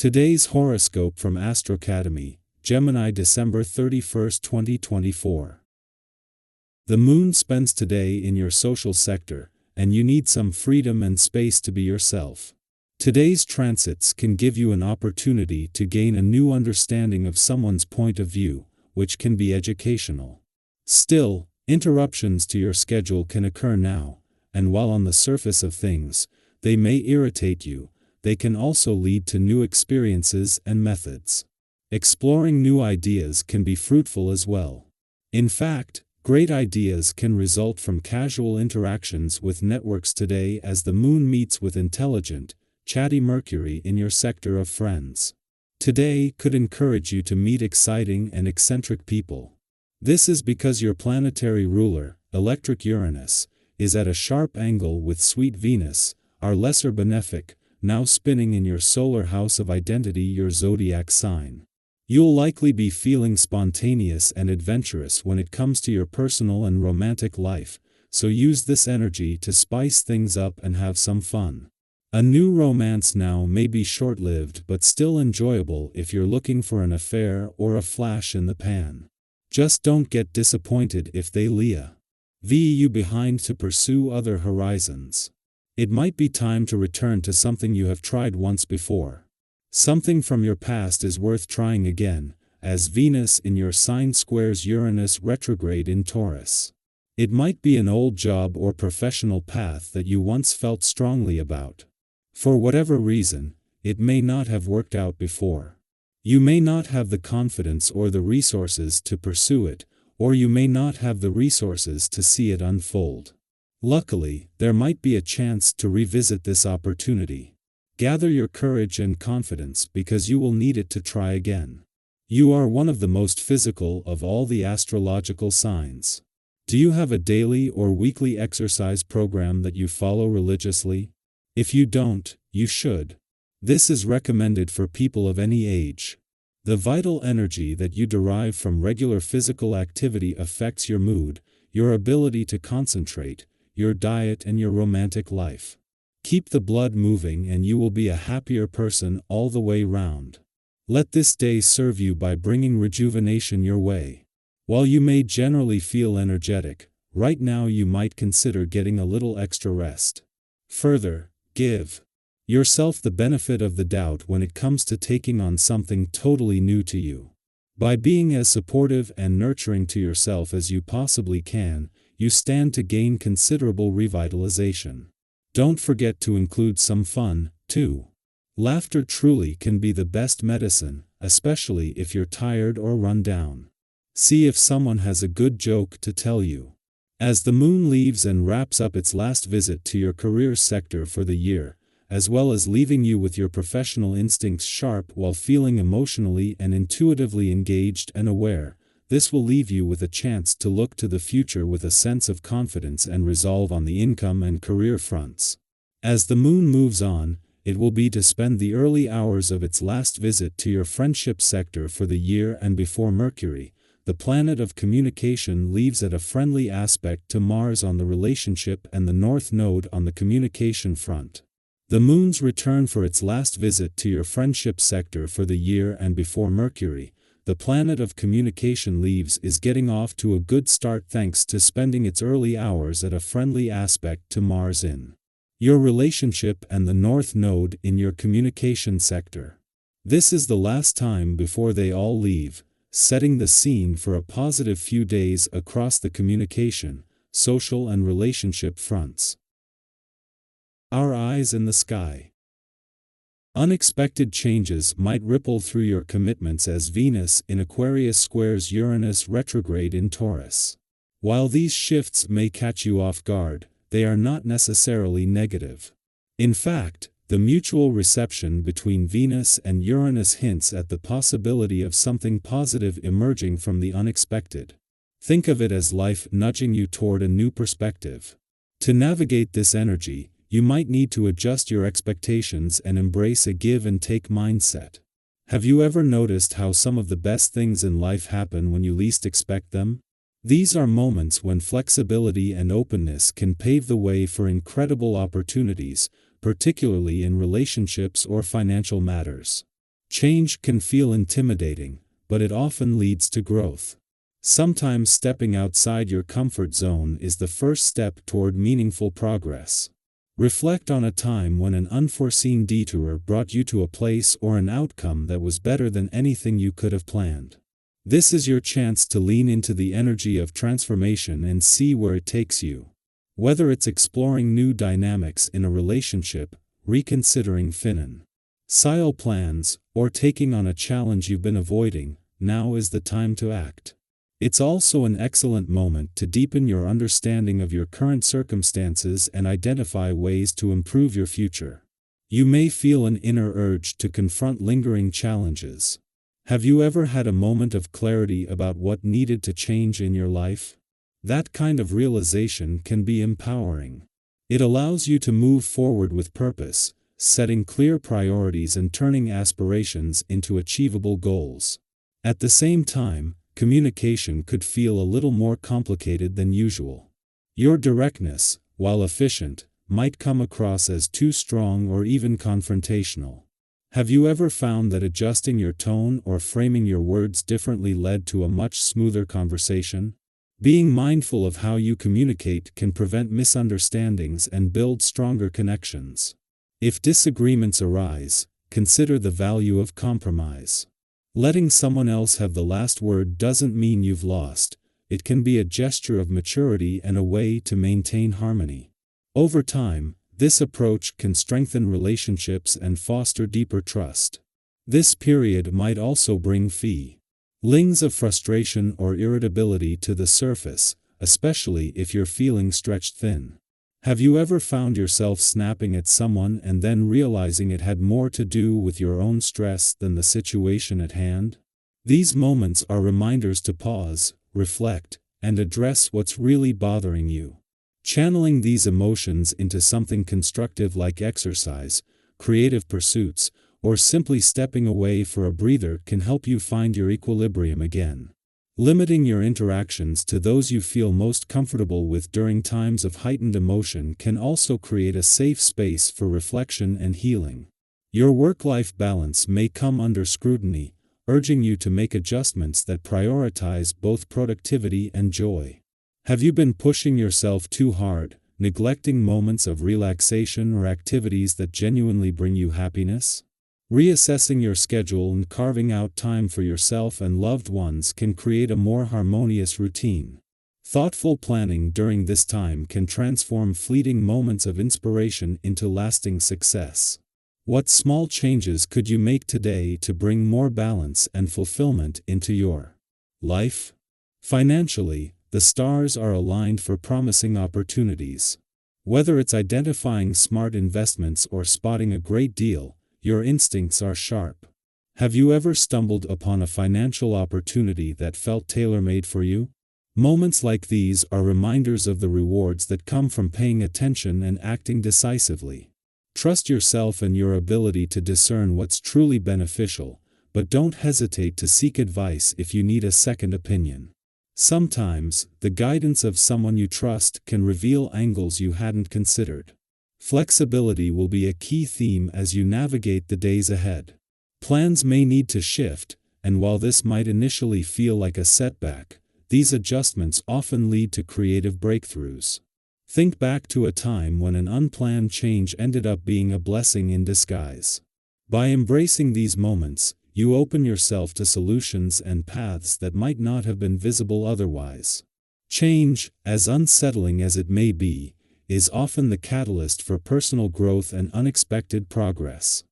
Today's horoscope from AstroCademy, Gemini, December 31, 2024. The moon spends today in your social sector, and you need some freedom and space to be yourself. Today's transits can give you an opportunity to gain a new understanding of someone's point of view, which can be educational. Still, interruptions to your schedule can occur now, and while on the surface of things, they may irritate you, they can also lead to new experiences and methods. Exploring new ideas can be fruitful as well. In fact, great ideas can result from casual interactions with networks today as the moon meets with intelligent, chatty Mercury in your sector of friends. Today could encourage you to meet exciting and eccentric people. This is because your planetary ruler, electric Uranus, is at a sharp angle with sweet Venus, our lesser benefic, now spinning in your solar house of identity, your zodiac sign. You'll likely be feeling spontaneous and adventurous when it comes to your personal and romantic life, so use this energy to spice things up and have some fun. A new romance now may be short-lived but still enjoyable if you're looking for an affair or a flash in the pan. Just don't get disappointed if they leave you behind to pursue other horizons. It might be time to return to something you have tried once before. Something from your past is worth trying again, as Venus in your sign squares Uranus retrograde in Taurus. It might be an old job or professional path that you once felt strongly about. For whatever reason, it may not have worked out before. You may not have the confidence or the resources to pursue it, or you may not have the resources to see it unfold. Luckily, there might be a chance to revisit this opportunity. Gather your courage and confidence because you will need it to try again. You are one of the most physical of all the astrological signs. Do you have a daily or weekly exercise program that you follow religiously? If you don't, you should. This is recommended for people of any age. The vital energy that you derive from regular physical activity affects your mood, your ability to concentrate, your diet, and your romantic life. Keep the blood moving and you will be a happier person all the way round. Let this day serve you by bringing rejuvenation your way. While you may generally feel energetic, right now you might consider getting a little extra rest. Further, give yourself the benefit of the doubt when it comes to taking on something totally new to you. By being as supportive and nurturing to yourself as you possibly can, you stand to gain considerable revitalization. Don't forget to include some fun, too. Laughter truly can be the best medicine, especially if you're tired or run down. See if someone has a good joke to tell you. As the moon leaves and wraps up its last visit to your career sector for the year, as well as leaving you with your professional instincts sharp while feeling emotionally and intuitively engaged and aware, this will leave you with a chance to look to the future with a sense of confidence and resolve on the income and career fronts. As the moon moves on, it will be to spend the early hours of its last visit to your friendship sector for the year and before Mercury, the planet of communication, leaves at a friendly aspect to Mars on the relationship and the North Node on the communication front. The moon's return for its last visit to your friendship sector for the year and before Mercury, the planet of communication, leaves is getting off to a good start thanks to spending its early hours at a friendly aspect to Mars in your relationship and the North Node in your communication sector. This is the last time before they all leave, setting the scene for a positive few days across the communication, social and relationship fronts. Our eyes in the sky. Unexpected changes might ripple through your commitments as Venus in Aquarius squares Uranus retrograde in Taurus. While these shifts may catch you off guard, they are not necessarily negative. In fact, the mutual reception between Venus and Uranus hints at the possibility of something positive emerging from the unexpected. Think of it as life nudging you toward a new perspective. To navigate this energy, you might need to adjust your expectations and embrace a give-and-take mindset. Have you ever noticed how some of the best things in life happen when you least expect them? These are moments when flexibility and openness can pave the way for incredible opportunities, particularly in relationships or financial matters. Change can feel intimidating, but it often leads to growth. Sometimes stepping outside your comfort zone is the first step toward meaningful progress. Reflect on a time when an unforeseen detour brought you to a place or an outcome that was better than anything you could have planned. This is your chance to lean into the energy of transformation and see where it takes you. Whether it's exploring new dynamics in a relationship, reconsidering financial plans, or taking on a challenge you've been avoiding, now is the time to act. It's also an excellent moment to deepen your understanding of your current circumstances and identify ways to improve your future. You may feel an inner urge to confront lingering challenges. Have you ever had a moment of clarity about what needed to change in your life? That kind of realization can be empowering. It allows you to move forward with purpose, setting clear priorities and turning aspirations into achievable goals. At the same time, communication could feel a little more complicated than usual. Your directness, while efficient, might come across as too strong or even confrontational. Have you ever found that adjusting your tone or framing your words differently led to a much smoother conversation? Being mindful of how you communicate can prevent misunderstandings and build stronger connections. If disagreements arise, consider the value of compromise. Letting someone else have the last word doesn't mean you've lost. It can be a gesture of maturity and a way to maintain harmony. Over time, this approach can strengthen relationships and foster deeper trust. This period might also bring feelings of frustration or irritability to the surface, especially if you're feeling stretched thin. Have you ever found yourself snapping at someone and then realizing it had more to do with your own stress than the situation at hand? These moments are reminders to pause, reflect, and address what's really bothering you. Channeling these emotions into something constructive like exercise, creative pursuits, or simply stepping away for a breather can help you find your equilibrium again. Limiting your interactions to those you feel most comfortable with during times of heightened emotion can also create a safe space for reflection and healing. Your work-life balance may come under scrutiny, urging you to make adjustments that prioritize both productivity and joy. Have you been pushing yourself too hard, neglecting moments of relaxation or activities that genuinely bring you happiness? Reassessing your schedule and carving out time for yourself and loved ones can create a more harmonious routine. Thoughtful planning during this time can transform fleeting moments of inspiration into lasting success. What small changes could you make today to bring more balance and fulfillment into your life? Financially, the stars are aligned for promising opportunities. Whether it's identifying smart investments or spotting a great deal, your instincts are sharp. Have you ever stumbled upon a financial opportunity that felt tailor-made for you? Moments like these are reminders of the rewards that come from paying attention and acting decisively. Trust yourself and your ability to discern what's truly beneficial, but don't hesitate to seek advice if you need a second opinion. Sometimes, the guidance of someone you trust can reveal angles you hadn't considered. Flexibility will be a key theme as you navigate the days ahead. Plans may need to shift, and while this might initially feel like a setback, these adjustments often lead to creative breakthroughs. Think back to a time when an unplanned change ended up being a blessing in disguise. By embracing these moments, you open yourself to solutions and paths that might not have been visible otherwise. Change, as unsettling as it may be, is often the catalyst for personal growth and unexpected progress.